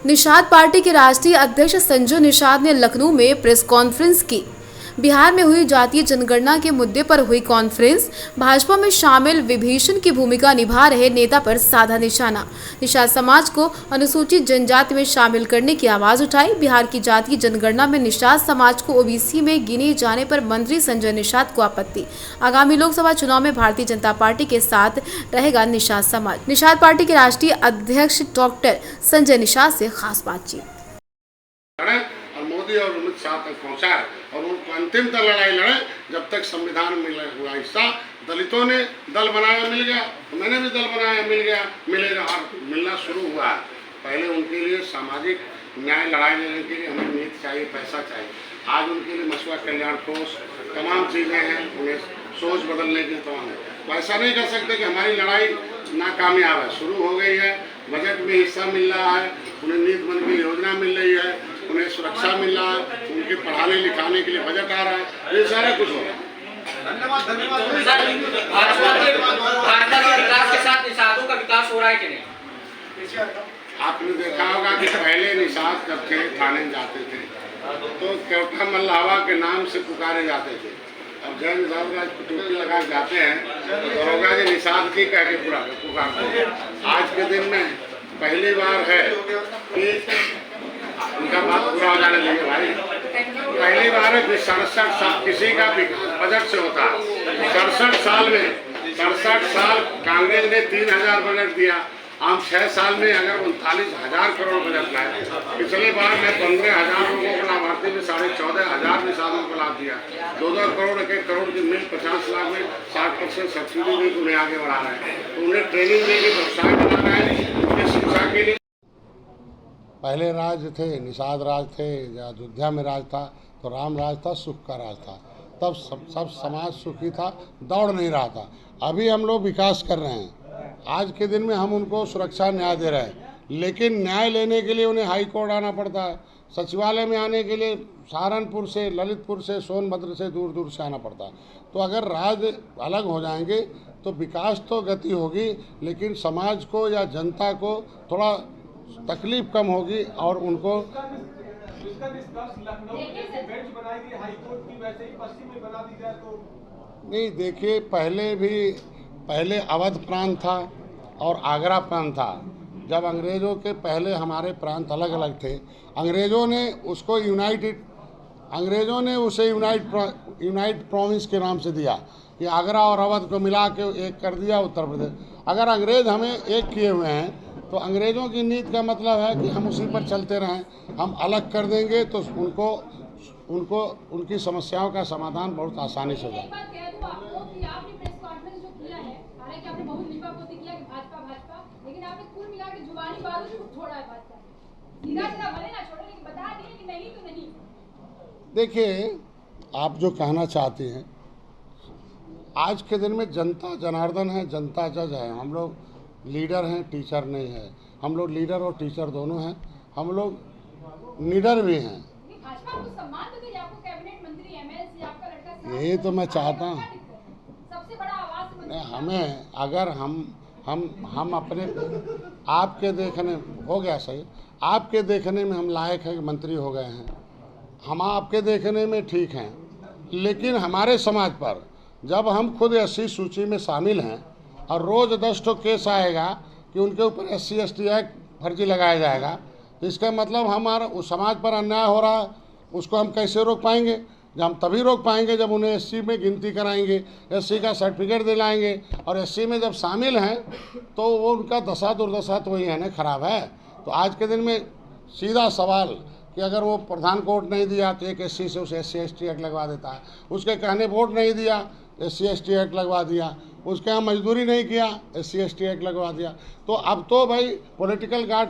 Nishad party के राष्ट्रीय अध्यक्ष संजय निषाद ने लखनऊ में प्रेस कॉन्फ्रेंस की। बिहार में हुई जातीय जनगणना के मुद्दे पर हुई कॉन्फ्रेंस। भाजपा में शामिल विभीषण की भूमिका निभा रहे नेता पर साधा निशाना। निषाद समाज को अनुसूचित जनजाति में शामिल करने की आवाज उठाई। बिहार की जातीय जनगणना में निषाद समाज को ओबीसी में गिने जाने पर मंत्री संजय निषाद को आपत्ति। आगामी लोकसभा चुनाव में भारतीय जनता पार्टी के साथ रहेगा निषाद समाज। निषाद पार्टी के राष्ट्रीय अध्यक्ष डॉक्टर संजय निषाद से खास बातचीत। मोदी और अमित शाह तक पहुंचा है और उनको अंतिम तक लड़ाई लड़े जब तक संविधान में हुआ हिस्सा। दलितों ने दल बनाया, मिल गया, मैंने भी दल बनाया, मिल गया, मिलेगा और मिलना शुरू हुआ है। पहले उनके लिए सामाजिक न्याय लड़ाई लेने के लिए हमें नीति चाहिए, पैसा चाहिए। आज उनके लिए मछुआ कल्याण कोष तमाम चीज़ें हैं, उन्हें सोच बदलने की तमाम है। तो ऐसा नहीं कर सकते कि हमारी लड़ाई नाकामयाब है। शुरू हो गई है, बजट में हिस्सा मिल रहा है, उन्हें नीति बन की योजना मिल रही है, उन्हें सुरक्षा मिल रहा है, उनके पढ़ाने लिखाने के लिए बजट आ रहा है, ये सारा कुछ हो रहा है। भाजपा के विकास के साथ निषादों का विकास हो रहा है कि नहीं? आपने देखा होगा कि पहले निषाद जब थे थाने जाते थे तो केवटा मल्लावा के नाम से पुकारे जाते थे। अब जब निषाद का टोपी लगा जाते हैं तो दरोगा जी निषाद की कह के पुकारते हैं। आज के दिन में पहली बार है कि उनका बात पूरा हो जाने लगे भाई। पहली बार है कि 67 साल किसी का बजट से होता है। 67 साल कांग्रेस ने 3000 बजट दिया। हम 6 साल में अगर 39,000 करोड़ बजट लाए। पिछले बार में 15,000 लोगों को लाभार्थी में 14,500 निषादों को लाभ दिया। 2-2 करोड़ 1 करोड़ की मिल 50 लाख में 60% सब्सिडी भी उन्हें आगे बढ़ा रहे हैं। तो उन्हें ट्रेनिंग देके व्यवसाय बना रहे हैं, उनकी शिक्षा के लिए। पहले राज थे, निषाद राज थे, या अयोध्या में राज था तो राम राज था, सुख का राज था। तब सब समाज सुखी था, दौड़ नहीं रहा था। अभी हम लोग विकास कर रहे हैं। आज के दिन में हम उनको सुरक्षा न्याय दे रहे हैं, लेकिन न्याय लेने के लिए उन्हें हाई कोर्ट आना पड़ता है। सचिवालय में आने के लिए सहारनपुर से, ललितपुर से, सोनभद्र से दूर दूर से आना पड़ता है। तो अगर राज्य अलग हो जाएंगे तो विकास तो गति होगी, लेकिन समाज को या जनता को थोड़ा तकलीफ कम होगी और उनको नहीं। देखिए, पहले अवध प्रांत था और आगरा प्रांत था। जब अंग्रेज़ों के पहले हमारे प्रांत अलग अलग थे, अंग्रेज़ों ने उसे यूनाइट प्रोविंस के नाम से दिया कि आगरा और अवध को मिला के एक कर दिया उत्तर प्रदेश। अगर अंग्रेज़ हमें एक किए हुए हैं तो अंग्रेज़ों की नीति का मतलब है कि हम उसी पर चलते रहें। हम अलग कर देंगे तो उनको उनकी समस्याओं का समाधान बहुत आसानी से हो जाएगा। देखिए, आप जो कहना चाहते हैं, आज के दिन में जनता जनार्दन है, जनता जज है। हम लोग लीडर हैं, टीचर नहीं है। हम लोग लीडर और टीचर दोनों हैं। हम लोग लीडर भी हैं। यही तो मैं चाहता हूँ। हमें अगर हम अपने आपके देखने हो गया सही, आपके देखने में हम लायक हैं कि मंत्री हो गए हैं, हम आपके देखने में ठीक हैं, लेकिन हमारे समाज पर जब हम खुद SC सूची में शामिल हैं और रोज़ 10 केस आएगा कि उनके ऊपर SC ST एक्ट फर्जी लगाया जाएगा, तो इसका मतलब हमारा उस समाज पर अन्याय हो रहा है। उसको हम कैसे रोक पाएंगे? जब हम तभी रोक पाएंगे जब उन्हें SC में गिनती कराएंगे, SC का सर्टिफिकेट दिलाएंगे। और SC में जब शामिल हैं तो वो उनका दशा दुर्दशा तो वही है ना, खराब है। तो आज के दिन में सीधा सवाल कि अगर वो प्रधान को वोट नहीं दिया तो एक SC से उसे SC ST एक्ट लगवा देता है। उसके कहने वोट नहीं दिया, SC ST एक्ट लगवा दिया। उसके यहाँ मजदूरी नहीं किया, SC ST एक्ट लगवा दिया। तो अब तो भाई पॉलिटिकल गार्ड